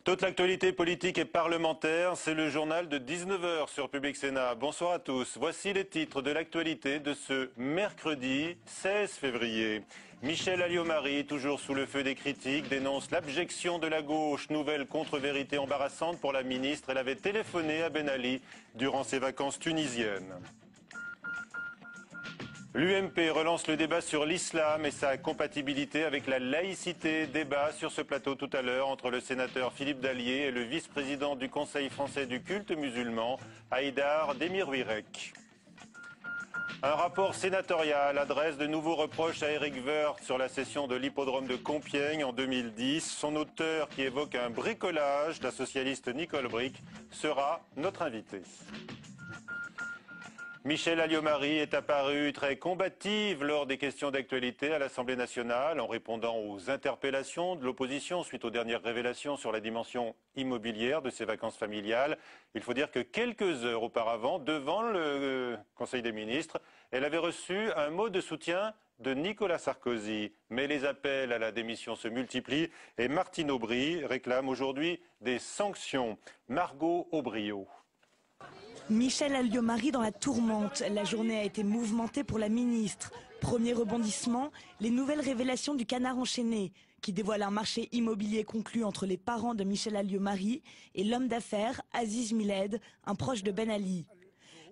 Toute l'actualité politique et parlementaire, c'est le journal de 19 h sur Public Sénat. Bonsoir à tous. Voici les titres de l'actualité de ce mercredi 16 février. Michel Alliot-Marie, toujours sous le feu des critiques, dénonce l'abjection de la gauche. Nouvelle contre-vérité embarrassante pour la ministre. Elle avait téléphoné à Ben Ali durant ses vacances tunisiennes. L'UMP relance le débat sur l'islam et sa compatibilité avec la laïcité. Débat sur ce plateau tout à l'heure entre le sénateur Philippe Dallier et le vice-président du Conseil français du culte musulman, Haïdar Demirouirek. Un rapport sénatorial adresse de nouveaux reproches à Éric Woerth sur la cession de l'hippodrome de Compiègne en 2010. Son auteur, qui évoque un bricolage, la socialiste Nicole Bricq, sera notre invité. Michel Alliot-Marie est apparue très combative lors des questions d'actualité à l'Assemblée nationale en répondant aux interpellations de l'opposition suite aux dernières révélations sur la dimension immobilière de ses vacances familiales. Il faut dire que quelques heures auparavant, devant le Conseil des ministres, elle avait reçu un mot de soutien de Nicolas Sarkozy. Mais les appels à la démission se multiplient et Martine Aubry réclame aujourd'hui des sanctions. Margot Aubryot. Michel Alliot-Marie dans la tourmente. La journée a été mouvementée pour la ministre. Premier rebondissement, les nouvelles révélations du Canard enchaîné, qui dévoile un marché immobilier conclu entre les parents de Michel Alliot-Marie et l'homme d'affaires Aziz Miled, un proche de Ben Ali.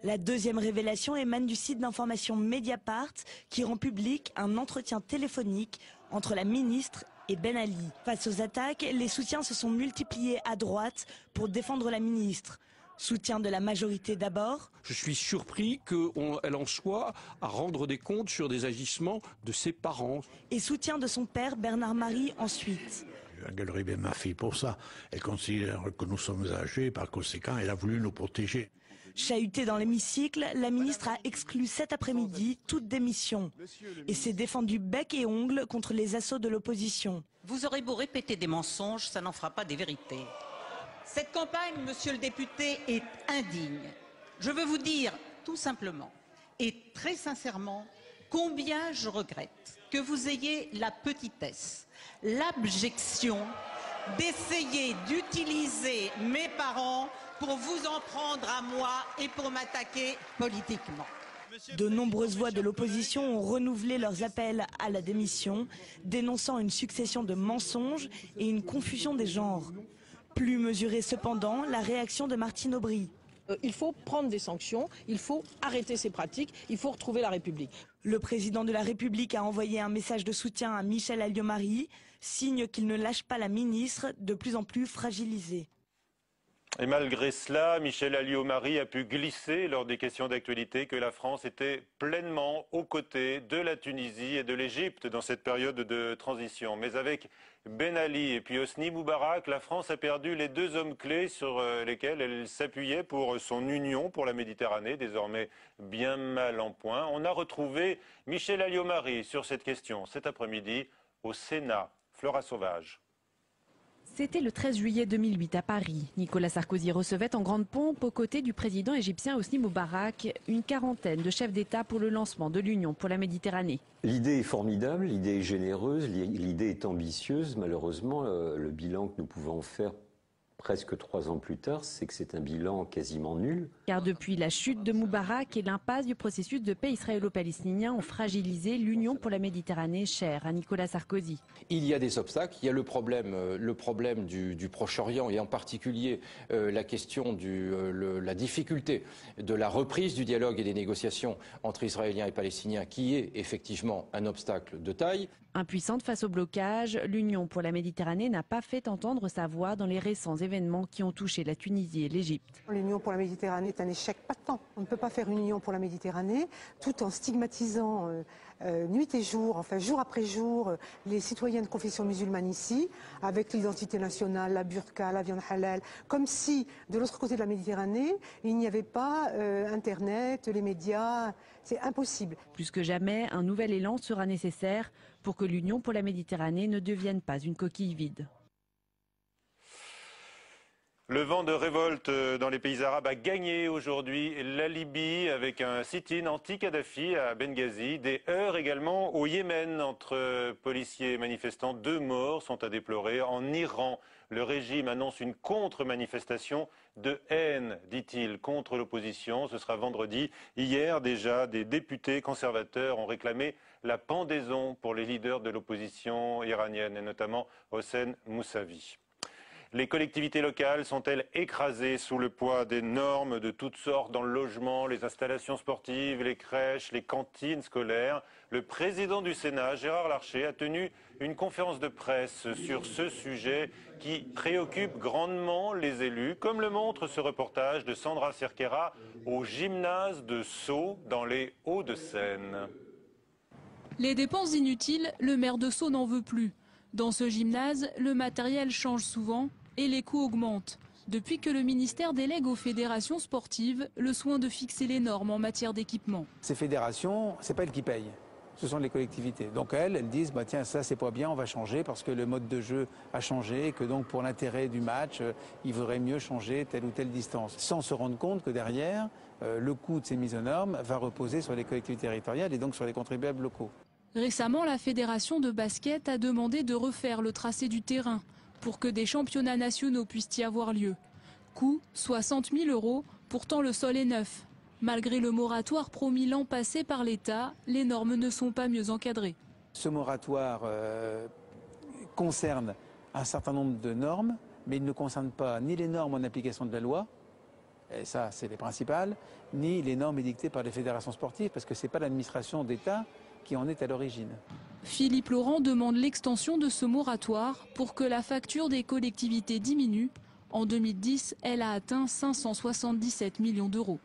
La deuxième révélation émane du site d'information Mediapart, qui rend public un entretien téléphonique entre la ministre et Ben Ali. Face aux attaques, les soutiens se sont multipliés à droite pour défendre la ministre. Soutien de la majorité d'abord. Je suis surpris qu'elle en soit à rendre des comptes sur des agissements de ses parents. Et soutien de son père Bernard Marie ensuite. Elle gueulerait bien ma fille pour ça. Elle considère que nous sommes âgés, par conséquent, elle a voulu nous protéger. Chahutée dans l'hémicycle, la ministre a exclu cet après-midi toute démission et s'est défendue bec et ongles contre les assauts de l'opposition. Vous aurez beau répéter des mensonges, ça n'en fera pas des vérités. Cette campagne, monsieur le député, est indigne. Je veux vous dire tout simplement et très sincèrement combien je regrette que vous ayez la petitesse, l'abjection d'essayer d'utiliser mes parents pour vous en prendre à moi et pour m'attaquer politiquement. De nombreuses voix de l'opposition ont renouvelé leurs appels à la démission, dénonçant une succession de mensonges et une confusion des genres. Plus mesurée cependant, la réaction de Martine Aubry. Il faut prendre des sanctions, il faut arrêter ces pratiques, il faut retrouver la République. Le président de la République a envoyé un message de soutien à Michel Alliot-Marie, signe qu'il ne lâche pas la ministre, de plus en plus fragilisée. Et malgré cela, Michel Alliot-Marie a pu glisser lors des questions d'actualité que la France était pleinement aux côtés de la Tunisie et de l'Égypte dans cette période de transition. Mais avec Ben Ali et puis Hosni Moubarak, la France a perdu les deux hommes clés sur lesquels elle s'appuyait pour son union pour la Méditerranée, désormais bien mal en point. On a retrouvé Michel Alliot-Marie sur cette question cet après-midi au Sénat. Flora Sauvage. C'était le 13 juillet 2008 à Paris. Nicolas Sarkozy recevait en grande pompe aux côtés du président égyptien Hosni Moubarak une quarantaine de chefs d'État pour le lancement de l'Union pour la Méditerranée. L'idée est formidable, l'idée est généreuse, l'idée est ambitieuse. Malheureusement, le bilan que nous pouvons faire presque 3 ans plus tard, c'est que c'est un bilan quasiment nul. Car depuis la chute de Moubarak et l'impasse du processus de paix israélo-palestinien ont fragilisé l'Union pour la Méditerranée, chère à Nicolas Sarkozy. Il y a des obstacles, il y a le problème du Proche-Orient et en particulier la question la difficulté de la reprise du dialogue et des négociations entre Israéliens et Palestiniens qui est effectivement un obstacle de taille. Impuissante face au blocage, l'Union pour la Méditerranée n'a pas fait entendre sa voix dans les récents événements qui ont touché la Tunisie et l'Égypte. L'Union pour la Méditerranée est un échec patent. On ne peut pas faire une Union pour la Méditerranée tout en stigmatisant nuit et jour, enfin jour après jour, les citoyens de confession musulmane ici, avec l'identité nationale, la burqa, la viande halal, comme si de l'autre côté de la Méditerranée, il n'y avait pas Internet, les médias. C'est impossible. Plus que jamais, un nouvel élan sera nécessaire pour que l'Union pour la Méditerranée ne devienne pas une coquille vide. Le vent de révolte dans les pays arabes a gagné aujourd'hui la Libye avec un sit-in anti-Kadhafi à Benghazi. Des heurts également au Yémen entre policiers et manifestants. 2 morts sont à déplorer. En Iran, le régime annonce une contre-manifestation de haine, dit-il, contre l'opposition. Ce sera vendredi. Hier déjà, des députés conservateurs ont réclamé la pendaison pour les leaders de l'opposition iranienne et notamment Hossein Mousavi. Les collectivités locales sont-elles écrasées sous le poids des normes de toutes sortes dans le logement, les installations sportives, les crèches, les cantines scolaires? Le président du Sénat, Gérard Larcher, a tenu une conférence de presse sur ce sujet qui préoccupe grandement les élus, comme le montre ce reportage de Sandra Cerquera au gymnase de Sceaux dans les Hauts-de-Seine. Les dépenses inutiles, le maire de Sceaux n'en veut plus. Dans ce gymnase, le matériel change souvent et les coûts augmentent. Depuis que le ministère délègue aux fédérations sportives le soin de fixer les normes en matière d'équipement. Ces fédérations, c'est pas elles qui payent, ce sont les collectivités. Donc elles disent, bah tiens, ça c'est pas bien, on va changer parce que le mode de jeu a changé et que donc pour l'intérêt du match, il vaudrait mieux changer telle ou telle distance. Sans se rendre compte que derrière, le coût de ces mises aux normes va reposer sur les collectivités territoriales et donc sur les contribuables locaux. Récemment, la fédération de basket a demandé de refaire le tracé du terrain pour que des championnats nationaux puissent y avoir lieu. Coût 60 000 €, pourtant le sol est neuf. Malgré le moratoire promis l'an passé par l'État, les normes ne sont pas mieux encadrées. Ce moratoire concerne un certain nombre de normes, mais il ne concerne pas ni les normes en application de la loi, et ça c'est les principales, ni les normes édictées par les fédérations sportives, parce que ce n'est pas l'administration d'État qui en est à l'origine. Philippe Laurent demande l'extension de ce moratoire pour que la facture des collectivités diminue. En 2010, elle a atteint 577 millions d'euros.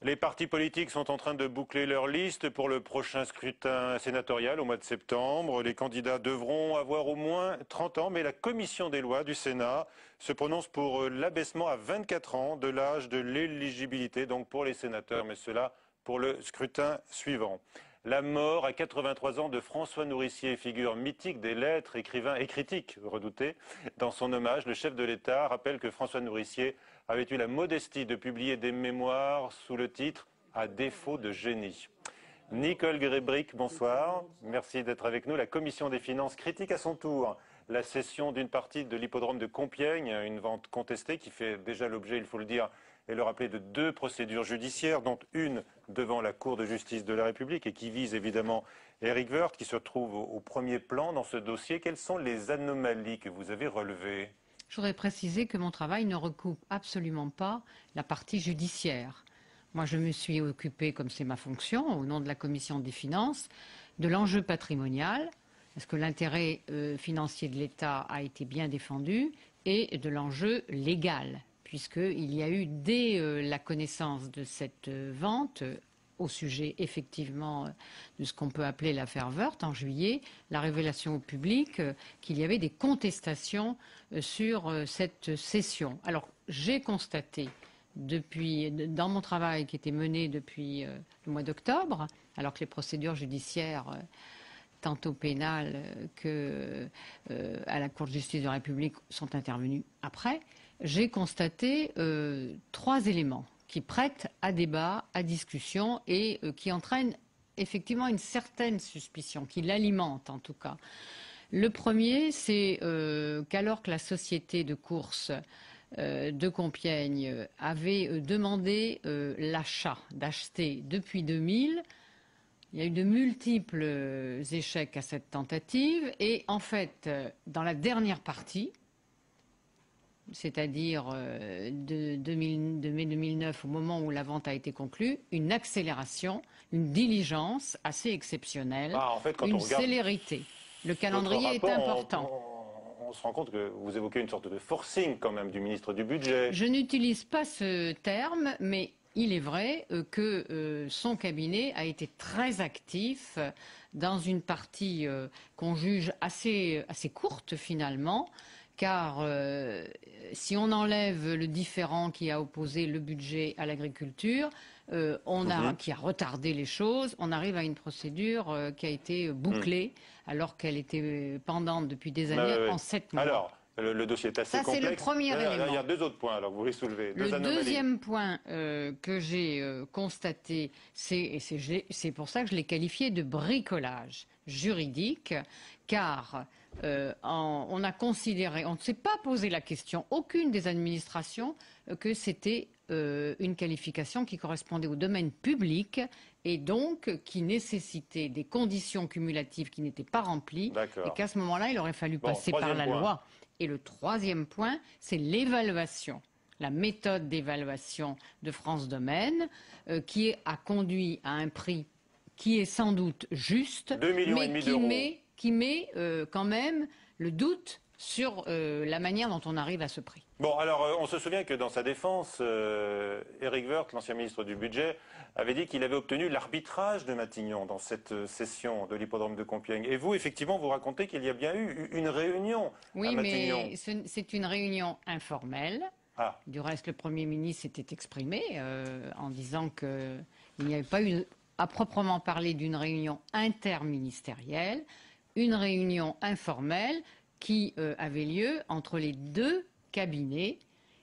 Les partis politiques sont en train de boucler leur liste pour le prochain scrutin sénatorial au mois de septembre. Les candidats devront avoir au moins 30 ans, mais la commission des lois du Sénat se prononce pour l'abaissement à 24 ans de l'âge de l'éligibilité, donc pour les sénateurs, mais cela pour le scrutin suivant. La mort à 83 ans de François Nourricier, figure mythique des lettres, écrivain et critique redouté. Dans son hommage, le chef de l'État rappelle que François Nourricier avait eu la modestie de publier des mémoires sous le titre « À défaut de génie ». Nicole Grébric, bonsoir. Merci d'être avec nous. La Commission des finances critique à son tour la cession d'une partie de l'hippodrome de Compiègne, une vente contestée qui fait déjà l'objet, il faut le dire, et le rappeler, de 2 procédures judiciaires, dont une devant la Cour de justice de la République et qui vise évidemment Éric Woerth, qui se trouve au premier plan dans ce dossier. Quelles sont les anomalies que vous avez relevées? Je voudrais préciser que mon travail ne recoupe absolument pas la partie judiciaire. Moi, je me suis occupée, comme c'est ma fonction, au nom de la Commission des finances, de l'enjeu patrimonial, parce que l'intérêt financier de l'État a été bien défendu, et de l'enjeu légal, puisqu'il y a eu, dès la connaissance de cette vente, au sujet effectivement de ce qu'on peut appeler l'affaire Woerth en juillet, la révélation au public qu'il y avait des contestations sur cette cession. Alors j'ai constaté dans mon travail qui était mené depuis le mois d'octobre, alors que les procédures judiciaires tantôt pénales que à la Cour de justice de la République sont intervenues après, j'ai constaté 3 éléments qui prêtent à débat, à discussion et qui entraînent effectivement une certaine suspicion, qui l'alimente en tout cas. Le premier, c'est qu'alors que la société de course de Compiègne avait demandé d'acheter depuis 2000, il y a eu de multiples échecs à cette tentative et en fait, dans la dernière partie, c'est-à-dire de mai 2009, au moment où la vente a été conclue, une accélération, une diligence assez exceptionnelle, en fait, quand une on regarde célérité. Le calendrier est important. On se rend compte que vous évoquez une sorte de forcing quand même du ministre du Budget. Je n'utilise pas ce terme, mais il est vrai que son cabinet a été très actif dans une partie qu'on juge assez qui finalement, car si on enlève le différend qui a opposé le budget à l'agriculture, qui a retardé les choses, on arrive à une procédure qui a été bouclée alors qu'elle était pendante depuis des années en 7 mois. Alors, Le dossier est assez complexe. Ça, c'est le premier élément. Il y a deux autres points alors, que vous voulez soulever. Le deuxième point que j'ai constaté, c'est pour ça que je l'ai qualifié de bricolage juridique, car on a considéré, on ne s'est pas posé la question, aucune des administrations, que c'était une qualification qui correspondait au domaine public et donc qui nécessitait des conditions cumulatives qui n'étaient pas remplies et qu'à ce moment-là, il aurait fallu passer par la loi. Et le troisième point, c'est l'évaluation, la méthode d'évaluation de France Domaine, qui a conduit à un prix qui est sans doute juste, 2,5 millions mais qui met quand même le doute sur la manière dont on arrive à ce prix. Bon, alors on se souvient que dans sa défense, Éric Woerth, l'ancien ministre du Budget, avait dit qu'il avait obtenu l'arbitrage de Matignon dans cette session de l'hippodrome de Compiègne. Et vous, effectivement, vous racontez qu'il y a bien eu une réunion à Matignon. Oui, mais c'est une réunion informelle. Ah. Du reste, le Premier ministre s'était exprimé en disant qu'il n'y avait pas eu, à proprement parler, d'une réunion interministérielle, une réunion informelle qui avait lieu entre les deux cabinets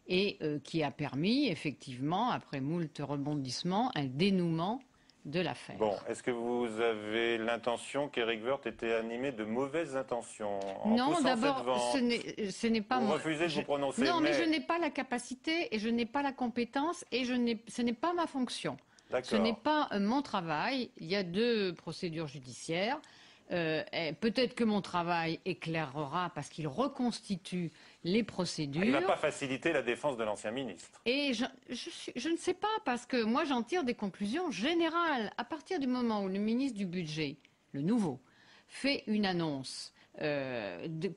et qui a permis, effectivement, après moult rebondissements, un dénouement de l'affaire. Bon, est-ce que vous avez l'intention qu'Éric Woerth était animé de mauvaises intentions en Non, d'abord, ce n'est pas moi. Vous refusez de vous prononcer. Non, mais je n'ai pas la capacité et je n'ai pas la compétence et ce n'est pas ma fonction. Ce n'est pas mon travail. Il y a deux procédures judiciaires. Peut-être que mon travail éclairera parce qu'il reconstitue les procédures. Il ne va pas faciliter la défense de l'ancien ministre. Et je ne sais pas, parce que moi j'en tire des conclusions générales. À partir du moment où le ministre du Budget, le nouveau, fait une annonce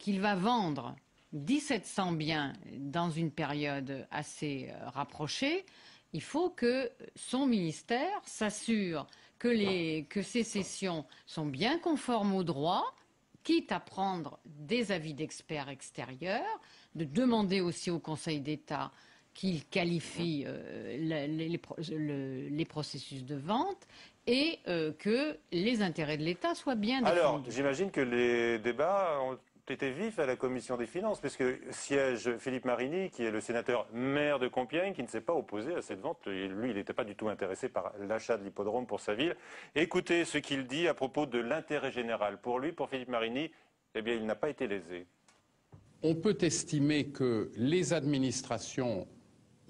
qu'il va vendre 1700 biens dans une période assez rapprochée, il faut que son ministère s'assure que ces cessions sont bien conformes au droit, quitte à prendre des avis d'experts extérieurs, de demander aussi au Conseil d'État qu'il qualifie les processus de vente et que les intérêts de l'État soient bien défendus. Alors, j'imagine que les débats ont été vifs à la Commission des Finances, puisque siège Philippe Marini, qui est le sénateur maire de Compiègne, qui ne s'est pas opposé à cette vente. Lui, il n'était pas du tout intéressé par l'achat de l'hippodrome pour sa ville. Écoutez ce qu'il dit à propos de l'intérêt général. Pour lui, pour Philippe Marini, eh bien, il n'a pas été lésé. On peut estimer que les administrations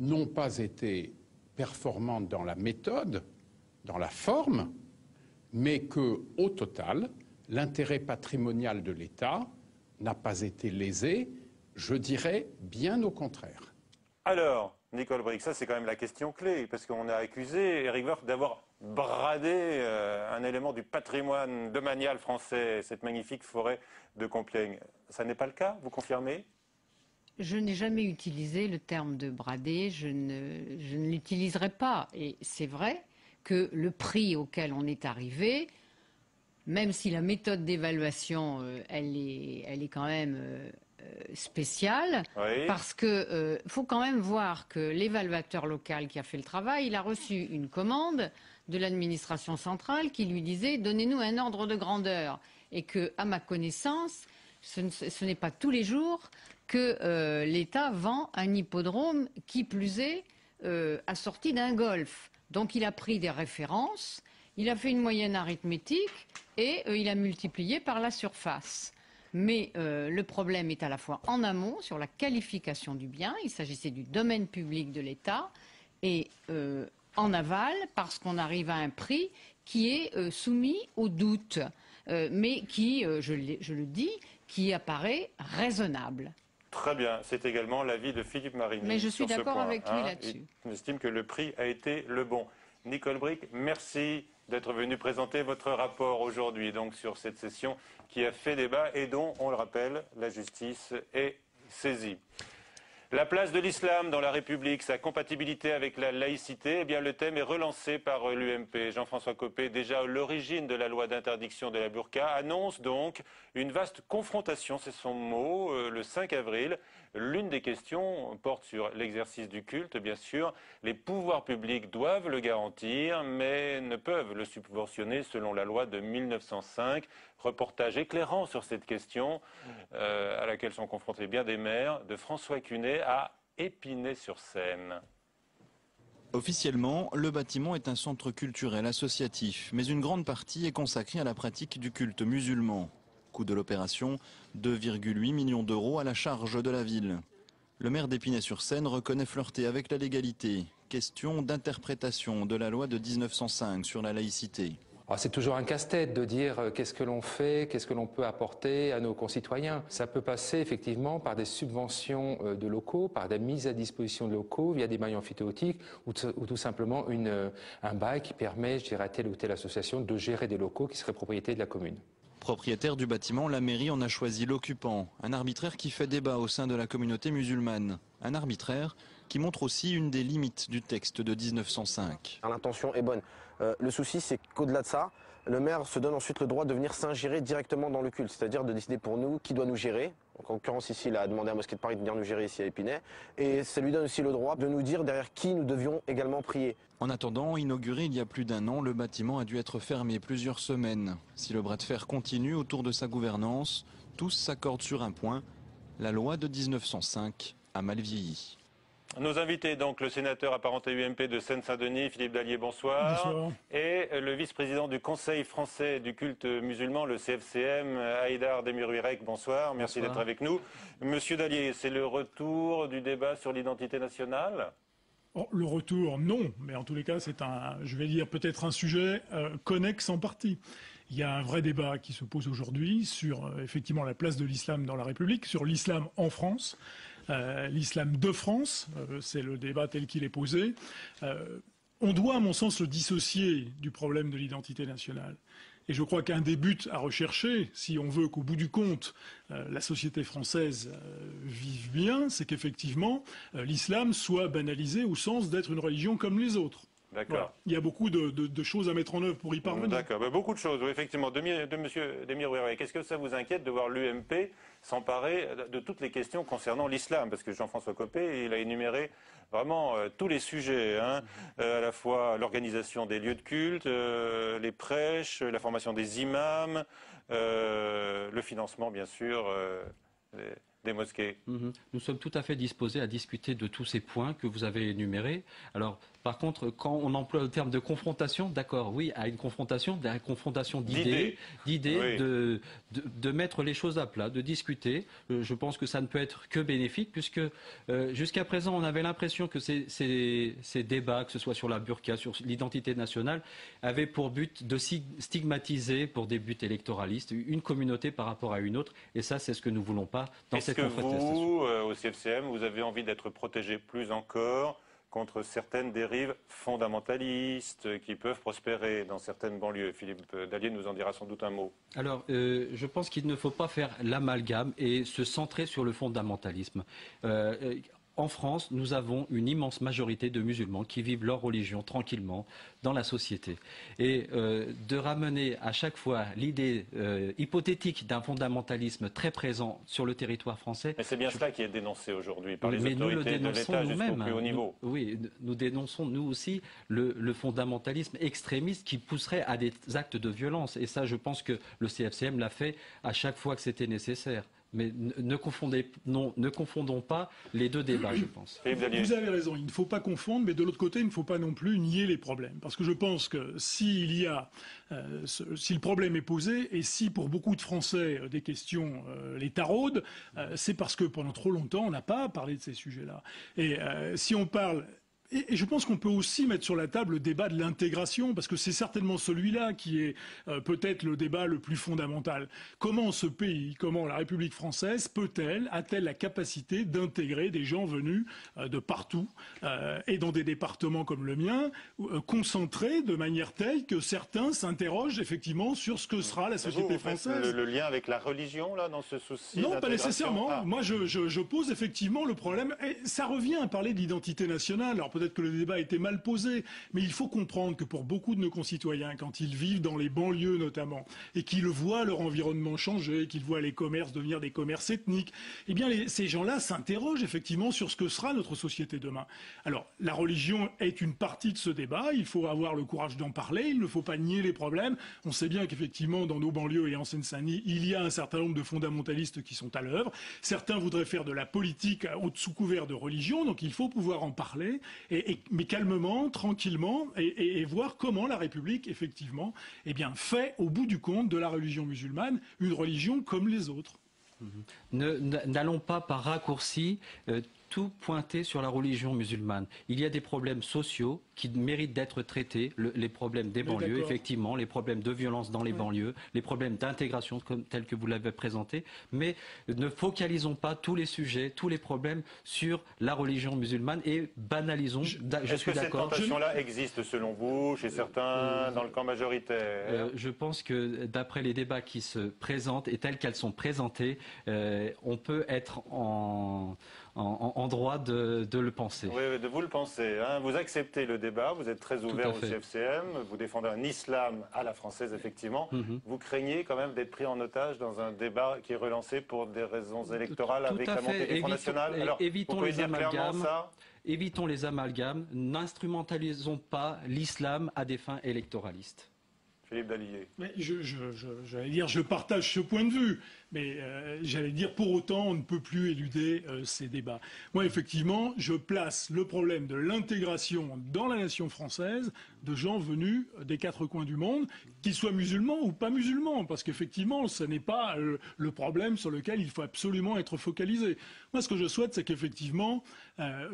n'ont pas été performantes dans la méthode, dans la forme, mais qu'au total, l'intérêt patrimonial de l'État n'a pas été lésé, je dirais bien au contraire. Alors, Nicole Bricq, ça c'est quand même la question clé, parce qu'on a accusé Éric Woerth d'avoir bradé un élément du patrimoine domanial français, cette magnifique forêt de Compiègne. Ça n'est pas le cas, vous confirmez ? Je n'ai jamais utilisé le terme de brader, je ne l'utiliserai pas. Et c'est vrai que le prix auquel on est arrivé, même si la méthode d'évaluation, elle est quand même spéciale, oui. Parce que faut quand même voir que l'évaluateur local qui a fait le travail, il a reçu une commande de l'administration centrale qui lui disait « donnez-nous un ordre de grandeur ». Et que, à ma connaissance, ce n'est pas tous les jours que l'État vend un hippodrome, qui plus est, assorti d'un golf. Donc il a pris des références, il a fait une moyenne arithmétique et il a multiplié par la surface. Mais le problème est à la fois en amont, sur la qualification du bien, il s'agissait du domaine public de l'État, et en aval, parce qu'on arrive à un prix qui est soumis au doute, mais qui, je le dis, qui apparaît raisonnable. Très bien, c'est également l'avis de Philippe Marini. Mais je suis d'accord avec lui là-dessus. Il estime que le prix a été le bon. Nicole Bricq, merci d'être venue présenter votre rapport aujourd'hui, donc sur cette session qui a fait débat et dont, on le rappelle, la justice est saisie. La place de l'islam dans la République, sa compatibilité avec la laïcité, eh bien le thème est relancé par l'UMP. Jean-François Copé, déjà à l'origine de la loi d'interdiction de la burqa, annonce donc une vaste confrontation, c'est son mot, le 5 avril. L'une des questions porte sur l'exercice du culte, bien sûr. Les pouvoirs publics doivent le garantir, mais ne peuvent le subventionner selon la loi de 1905. Reportage éclairant sur cette question, à laquelle sont confrontés bien des maires, de François Cunet à Épinay-sur-Seine. Officiellement, le bâtiment est un centre culturel associatif, mais une grande partie est consacrée à la pratique du culte musulman. Coût de l'opération, 2,8 millions d'euros à la charge de la ville. Le maire d'Épinay-sur-Seine reconnaît flirter avec la légalité. Question d'interprétation de la loi de 1905 sur la laïcité. C'est toujours un casse-tête de dire qu'est-ce que l'on fait, qu'est-ce que l'on peut apporter à nos concitoyens. Ça peut passer effectivement par des subventions de locaux, par des mises à disposition de locaux via des bails amphithéotiques ou tout simplement un bail qui permet, je dirais, à telle ou telle association de gérer des locaux qui seraient propriété de la commune. Propriétaire du bâtiment, la mairie en a choisi l'occupant. Un arbitraire qui fait débat au sein de la communauté musulmane. Un arbitraire qui montre aussi une des limites du texte de 1905. L'intention est bonne. Le souci, c'est qu'au-delà de ça, le maire se donne ensuite le droit de venir s'ingérer directement dans le culte, c'est-à-dire de décider pour nous qui doit nous gérer. Donc, en l'occurrence, ici, il a demandé à Mosquée de Paris de venir nous gérer ici à Épinay. Et ça lui donne aussi le droit de nous dire derrière qui nous devions également prier. En attendant, inauguré il y a plus d'un an, le bâtiment a dû être fermé plusieurs semaines. Si le bras de fer continue autour de sa gouvernance, tous s'accordent sur un point. La loi de 1905 a mal vieilli. Nos invités, donc le sénateur apparenté UMP de Seine-Saint-Denis, Philippe Dallier, bonsoir. Bonsoir. Et le vice-président du Conseil français du culte musulman, le CFCM, Haïdar Demirouirek, bonsoir. Merci d'être avec nous. Monsieur Dallier, c'est le retour du débat sur l'identité nationale ? Le retour, non. Mais en tous les cas, c'est je vais dire, peut-être un sujet connexe en partie. Il y a un vrai débat qui se pose aujourd'hui sur effectivement la place de l'islam dans la République, sur l'islam en France. L'islam de France, c'est le débat tel qu'il est posé. On doit, à mon sens, le dissocier du problème de l'identité nationale. Et je crois qu'un des buts à rechercher, si on veut qu'au bout du compte, la société française vive bien, c'est qu'effectivement, l'islam soit banalisé au sens d'être une religion comme les autres. D'accord. Voilà. Il y a beaucoup de choses à mettre en œuvre pour y parvenir. D'accord, beaucoup de choses, oui, effectivement. De M. Demirouirek, est-ce que ça vous inquiète de voir l'UMP s'emparer de toutes les questions concernant l'islam? Parce que Jean-François Copé, il a énuméré vraiment tous les sujets, à la fois l'organisation des lieux de culte, les prêches, la formation des imams, le financement, bien sûr, des mosquées. Nous sommes tout à fait disposés à discuter de tous ces points que vous avez énumérés. Alors, par contre, quand on emploie le terme de confrontation, d'accord, oui, à une confrontation d'idées, oui. de mettre les choses à plat, de discuter. Je pense que ça ne peut être que bénéfique, puisque jusqu'à présent, on avait l'impression que ces débats, que ce soit sur la burqa, sur l'identité nationale, avaient pour but de stigmatiser, pour des buts électoralistes, une communauté par rapport à une autre. Et ça, c'est ce que nous ne voulons pas dans cette confrontation. Est-ce que vous, au CFCM, vous avez envie d'être protégé plus encore contre certaines dérives fondamentalistes qui peuvent prospérer dans certaines banlieues? Philippe Dallier nous en dira sans doute un mot. Alors, je pense qu'il ne faut pas faire l'amalgame et se centrer sur le fondamentalisme. En France, nous avons une immense majorité de musulmans qui vivent leur religion tranquillement dans la société. Et de ramener à chaque fois l'idée hypothétique d'un fondamentalisme très présent sur le territoire français... Mais c'est bien cela qui est dénoncé aujourd'hui par les autorités de l'État jusqu'au plus haut niveau. Nous dénonçons nous aussi le fondamentalisme extrémiste qui pousserait à des actes de violence. Et ça, je pense que le CFCM l'a fait à chaque fois que c'était nécessaire. Mais ne confondons pas les deux débats, je pense. Vous avez raison, il ne faut pas confondre, mais de l'autre côté, il ne faut pas non plus nier les problèmes. Parce que je pense que si le problème est posé, et si pour beaucoup de Français des questions les taraudent, c'est parce que pendant trop longtemps, on n'a pas parlé de ces sujets-là. Et si on parle... Et je pense qu'on peut aussi mettre sur la table le débat de l'intégration, parce que c'est certainement celui-là qui est peut-être le débat le plus fondamental. Comment ce pays, comment la République française a-t-elle la capacité d'intégrer des gens venus de partout et dans des départements comme le mien, concentrés de manière telle que certains s'interrogent effectivement sur ce que sera la société française. Le lien avec la religion, là, dans ce souci? Non, pas nécessairement. Moi, je pose effectivement le problème, et ça revient à parler d'identité nationale. Alors, peut-être que le débat était mal posé, mais il faut comprendre que pour beaucoup de nos concitoyens, quand ils vivent dans les banlieues notamment, et qu'ils voient leur environnement changer, qu'ils voient les commerces devenir des commerces ethniques, eh bien ces gens-là s'interrogent effectivement sur ce que sera notre société demain. Alors, la religion est une partie de ce débat, il faut avoir le courage d'en parler, il ne faut pas nier les problèmes. On sait bien qu'effectivement, dans nos banlieues et en Seine-Saint-Denis, il y a un certain nombre de fondamentalistes qui sont à l'œuvre. Certains voudraient faire de la politique sous couvert de religion, donc il faut pouvoir en parler, mais calmement, tranquillement, et voir comment la République, effectivement, eh bien, fait au bout du compte de la religion musulmane une religion comme les autres. N'allons pas par raccourci tout pointer sur la religion musulmane. Il y a des problèmes sociaux qui méritent d'être traités, les problèmes des banlieues, effectivement, les problèmes de violence dans les banlieues, les problèmes d'intégration tels que vous l'avez présenté, mais ne focalisons pas tous les sujets, tous les problèmes sur la religion musulmane et banalisons. Je suis d'accord. Est-ce que cette tentation-là existe selon vous, chez certains, dans le camp majoritaire? Je pense que d'après les débats qui se présentent et tels qu'elles sont présentées, on peut être en droit de le penser. Oui, de vous le pensez. Hein. Vous acceptez le débat, vous êtes très ouvert au CFCM, vous défendez un islam à la française, effectivement. Vous craignez quand même d'être pris en otage dans un débat qui est relancé pour des raisons électorales avec la montée du Front National. Alors, évitons les amalgames, n'instrumentalisons pas l'islam à des fins électoralistes. Philippe Dallier. Mais j'allais dire, je partage ce point de vue, mais j'allais dire, pour autant, on ne peut plus éluder ces débats. Moi, effectivement, je place le problème de l'intégration dans la nation française de gens venus des quatre coins du monde, qu'ils soient musulmans ou pas musulmans, parce qu'effectivement, ce n'est pas le problème sur lequel il faut absolument être focalisé. Moi, ce que je souhaite, c'est qu'effectivement,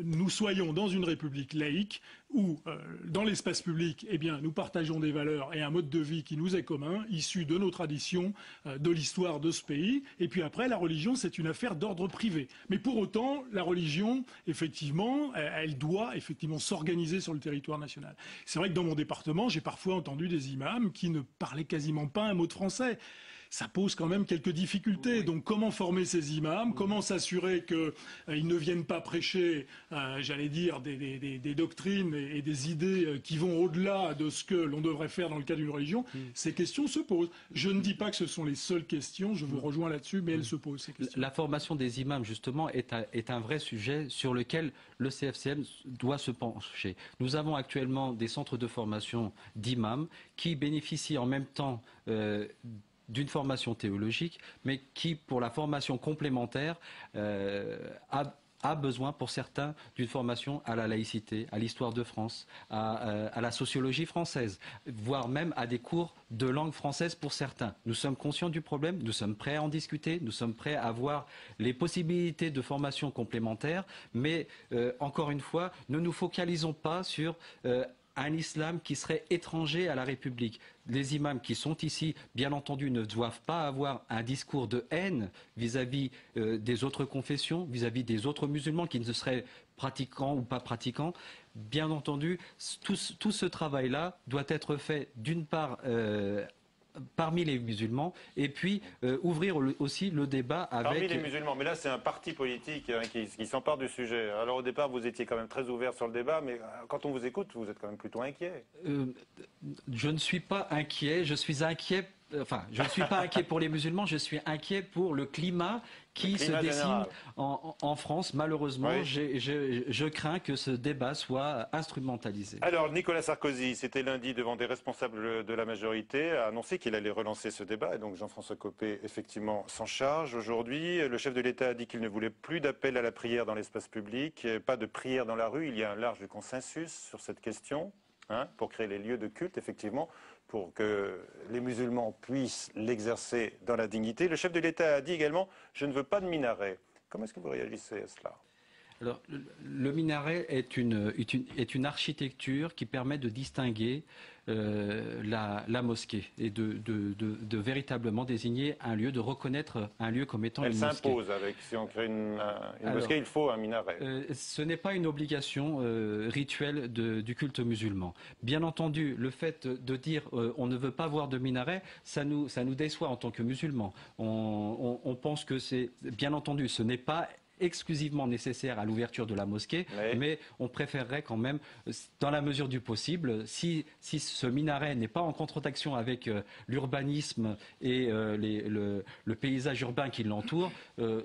nous soyons dans une république laïque où, dans l'espace public, eh bien, nous partageons des valeurs et un mode de vie qui nous est commun, issu de nos traditions, de l'histoire de ce pays. Et puis après, la religion, c'est une affaire d'ordre privé. Mais pour autant, la religion, effectivement, elle doit effectivement s'organiser sur le territoire national. C'est vrai que dans mon département, j'ai parfois entendu des imams qui ne parlaient quasiment pas un mot de français. Ça pose quand même quelques difficultés. Oui. Donc comment former ces imams? Comment s'assurer qu'ils ne viennent pas prêcher, j'allais dire, des doctrines et des idées qui vont au-delà de ce que l'on devrait faire dans le cas d'une religion? Ces questions se posent. Je ne dis pas que ce sont les seules questions, je vous rejoins là-dessus, mais elles se posent, ces questions. La formation des imams, justement, est un vrai sujet sur lequel le CFCM doit se pencher. Nous avons actuellement des centres de formation d'imams qui bénéficient en même temps d'une formation théologique, mais qui, pour la formation complémentaire, a besoin, pour certains, d'une formation à la laïcité, à l'histoire de France, à la sociologie française, voire même à des cours de langue française pour certains. Nous sommes conscients du problème, nous sommes prêts à en discuter, nous sommes prêts à voir les possibilités de formation complémentaire, mais encore une fois, ne nous focalisons pas sur un islam qui serait étranger à la République. Les imams qui sont ici, bien entendu, ne doivent pas avoir un discours de haine vis-à-vis des autres confessions, vis-à-vis des autres musulmans qui ne seraient pratiquants ou pas pratiquants. Bien entendu, tout ce travail-là doit être fait d'une part parmi les musulmans, et puis ouvrir aussi le débat avec... Parmi les musulmans, mais là c'est un parti politique qui s'empare du sujet. Alors au départ vous étiez quand même très ouvert sur le débat, mais quand on vous écoute, vous êtes quand même plutôt inquiet. Je ne suis pas inquiet, je suis inquiet... Enfin, je ne suis pas inquiet pour les musulmans, je suis inquiet pour le climat qui se dessine en France. Malheureusement, oui. Je crains que ce débat soit instrumentalisé. Alors, Nicolas Sarkozy, c'était lundi devant des responsables de la majorité, a annoncé qu'il allait relancer ce débat. Et donc, Jean-François Copé, effectivement, s'en charge aujourd'hui. Le chef de l'État a dit qu'il ne voulait plus d'appel à la prière dans l'espace public, pas de prière dans la rue. Il y a un large consensus sur cette question, pour créer les lieux de culte, effectivement, pour que les musulmans puissent l'exercer dans la dignité. Le chef de l'État a dit également « je ne veux pas de minaret ». Comment est-ce que vous réagissez à cela ? Alors, le minaret est une architecture qui permet de distinguer la mosquée et de véritablement désigner un lieu, de reconnaître un lieu comme étant une mosquée. Elle s'impose avec, si on crée une mosquée, il faut un minaret. Ce n'est pas une obligation rituelle du culte musulman. Bien entendu, le fait de dire on ne veut pas voir de minaret, ça nous déçoit en tant que musulmans. On pense que c'est, bien entendu, ce n'est pas exclusivement nécessaire à l'ouverture de la mosquée, mais on préférerait quand même, dans la mesure du possible, si ce minaret n'est pas en contre-action avec l'urbanisme et le paysage urbain qui l'entoure,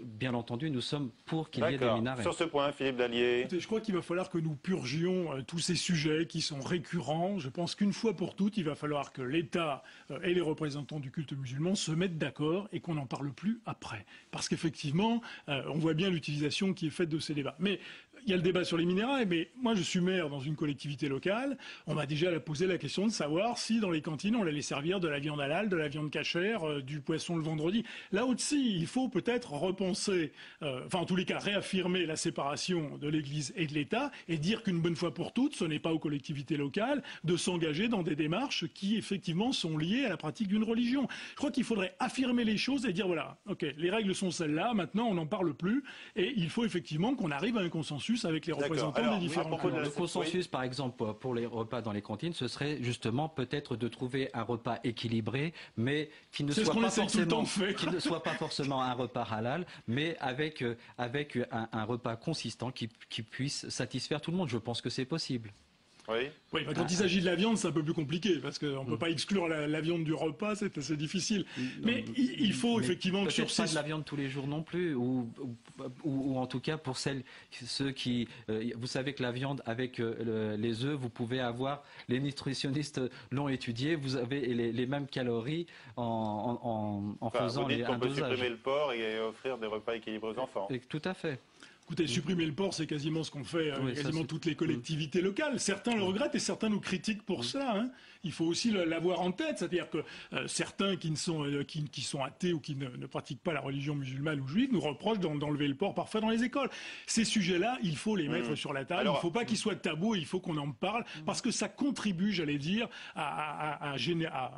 bien entendu, nous sommes pour qu'il y ait des minarets. Sur ce point, Philippe Dallier. Écoutez, je crois qu'il va falloir que nous purgions tous ces sujets qui sont récurrents. Je pense qu'une fois pour toutes, il va falloir que l'État et les représentants du culte musulman se mettent d'accord et qu'on n'en parle plus après. Parce qu'effectivement, on voit bien l'utilisation qui est faite de ces débats. Mais il y a le débat sur les minéraux, mais moi je suis maire dans une collectivité locale. On m'a déjà posé la question de savoir si dans les cantines on allait servir de la viande halal, de la viande cachère, du poisson le vendredi. Là aussi, il faut peut-être repenser, enfin en tous les cas réaffirmer la séparation de l'Église et de l'État et dire qu'une bonne fois pour toutes, ce n'est pas aux collectivités locales de s'engager dans des démarches qui effectivement sont liées à la pratique d'une religion. Je crois qu'il faudrait affirmer les choses et dire voilà, ok, les règles sont celles-là, maintenant on n'en parle plus et il faut effectivement qu'on arrive à un consensus avec les représentants des différents cultes. Le consensus, par exemple, pour les repas dans les cantines, ce serait justement peut-être de trouver un repas équilibré, mais qui ne soit pas forcément un repas halal, mais avec un repas consistant qui puisse satisfaire tout le monde. Je pense que c'est possible. Oui, bah quand il s'agit de la viande, c'est un peu plus compliqué, parce qu'on ne peut pas exclure la viande du repas, c'est assez difficile. Mais il faut effectivement... Peut-être pas de la viande tous les jours non plus, ou en tout cas pour ceux qui... vous savez que la viande avec les œufs, vous pouvez avoir, les nutritionnistes l'ont étudié, vous avez les mêmes calories en faisant les un dosage. Vous dites qu'on peut supprimer le porc et offrir des repas équilibrés aux enfants. Tout à fait. Écoutez, supprimer le porc, c'est quasiment ce qu'ont fait quasiment toutes les collectivités locales. Certains le regrettent et certains nous critiquent pour ça. Hein. Il faut aussi l'avoir en tête. C'est-à-dire que certains qui sont athées ou qui ne pratiquent pas la religion musulmane ou juive nous reprochent d'enlever le porc parfois dans les écoles. Ces sujets-là, il faut les mettre sur la table. Alors, il ne faut pas qu'ils soient tabous et il faut qu'on en parle parce que ça contribue, j'allais dire, à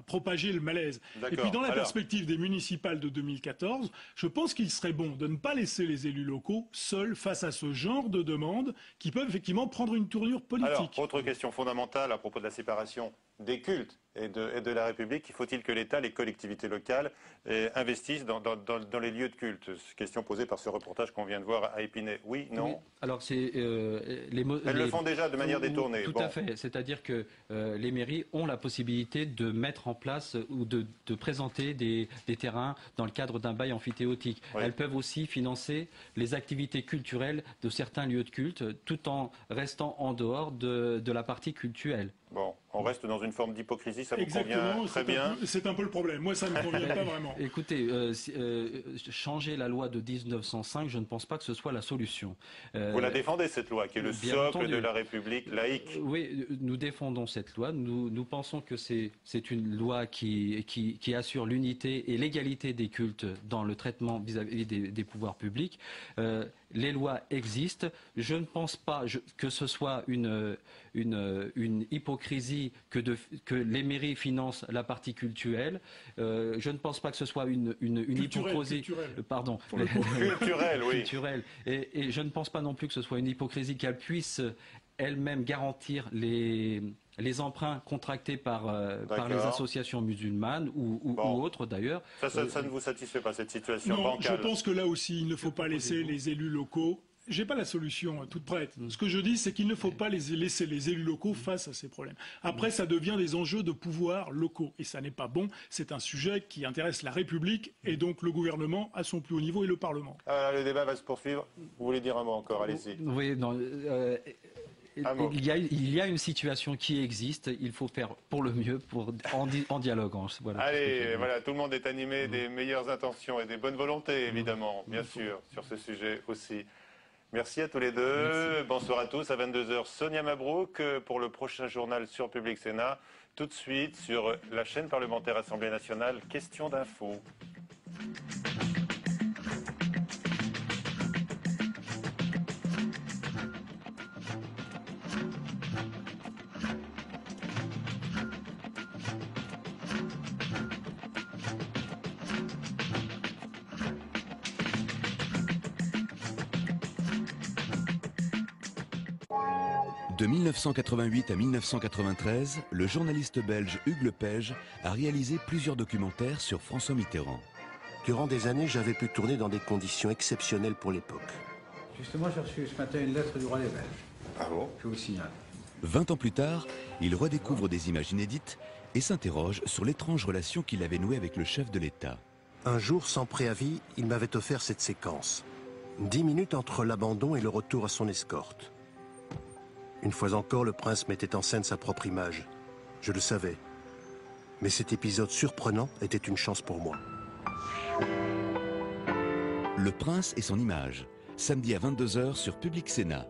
propager le malaise. Et puis dans la perspective des municipales de 2014, je pense qu'il serait bon de ne pas laisser les élus locaux seuls face à ce genre de demandes qui peuvent effectivement prendre une tournure politique. Alors, autre question fondamentale à propos de la séparation des cultes et de la République, faut-il que l'État, les collectivités locales investissent dans les lieux de culte? Question posée par ce reportage qu'on vient de voir à Épinay. Oui, non? Oui. Alors c'est Elles le font déjà de manière détournée. Tout à fait. C'est-à-dire que les mairies ont la possibilité de mettre en place ou de présenter des terrains dans le cadre d'un bail amphithéotique. Oui. Elles peuvent aussi financer les activités culturelles de certains lieux de culte tout en restant en dehors de la partie cultuelle. Bon, on reste dans une forme d'hypocrisie, ça vous convient très bien. C'est un peu le problème. Moi, ça ne me convient pas vraiment. Écoutez, changer la loi de 1905, je ne pense pas que ce soit la solution. Vous la défendez, cette loi, qui est le socle de la République laïque. Oui, nous défendons cette loi. Nous pensons que c'est une loi qui assure l'unité et l'égalité des cultes dans le traitement vis-à-vis des pouvoirs publics. Les lois existent. Je ne pense pas que ce soit une hypocrisie que les mairies financent la partie cultuelle. Je ne pense pas que ce soit une hypocrisie. Pardon. Culturelle, oui. Culturelle. Et je ne pense pas non plus que ce soit une hypocrisie qu'elle puisse elle-même garantir les emprunts contractés par les associations musulmanes ou autres d'ailleurs. Ça ne vous satisfait pas, cette situation bancale? Je pense que là aussi, il ne faut pas laisser les élus locaux. J'ai pas la solution toute prête. Ce que je dis, c'est qu'il ne faut pas laisser les élus locaux face à ces problèmes. Après, ça devient des enjeux de pouvoir locaux. Et ça n'est pas bon. C'est un sujet qui intéresse la République et donc le gouvernement à son plus haut niveau et le Parlement. Le débat va se poursuivre. Vous voulez dire un mot encore? Allez-y. Oui, non. Il y a une situation qui existe, il faut faire pour le mieux, en dialoguant. Voilà. Allez, voilà, tout le monde est animé des meilleures intentions et des bonnes volontés, évidemment, bien sûr, sur ce sujet aussi. Merci à tous les deux. Merci. Bonsoir à tous. À 22h, Sonia Mabrouk pour le prochain journal sur Public Sénat. Tout de suite sur la chaîne parlementaire Assemblée nationale, question d'info. De 1988 à 1993, le journaliste belge Hugues Lepage a réalisé plusieurs documentaires sur François Mitterrand. Durant des années, j'avais pu tourner dans des conditions exceptionnelles pour l'époque. Justement, j'ai reçu ce matin une lettre du roi des Belges. Ah bon? Je vous signale. 20 ans plus tard, il redécouvre des images inédites et s'interroge sur l'étrange relation qu'il avait nouée avec le chef de l'État. Un jour, sans préavis, il m'avait offert cette séquence. 10 minutes entre l'abandon et le retour à son escorte. Une fois encore, le prince mettait en scène sa propre image. Je le savais. Mais cet épisode surprenant était une chance pour moi. Le prince et son image, samedi à 22 h sur Public Sénat.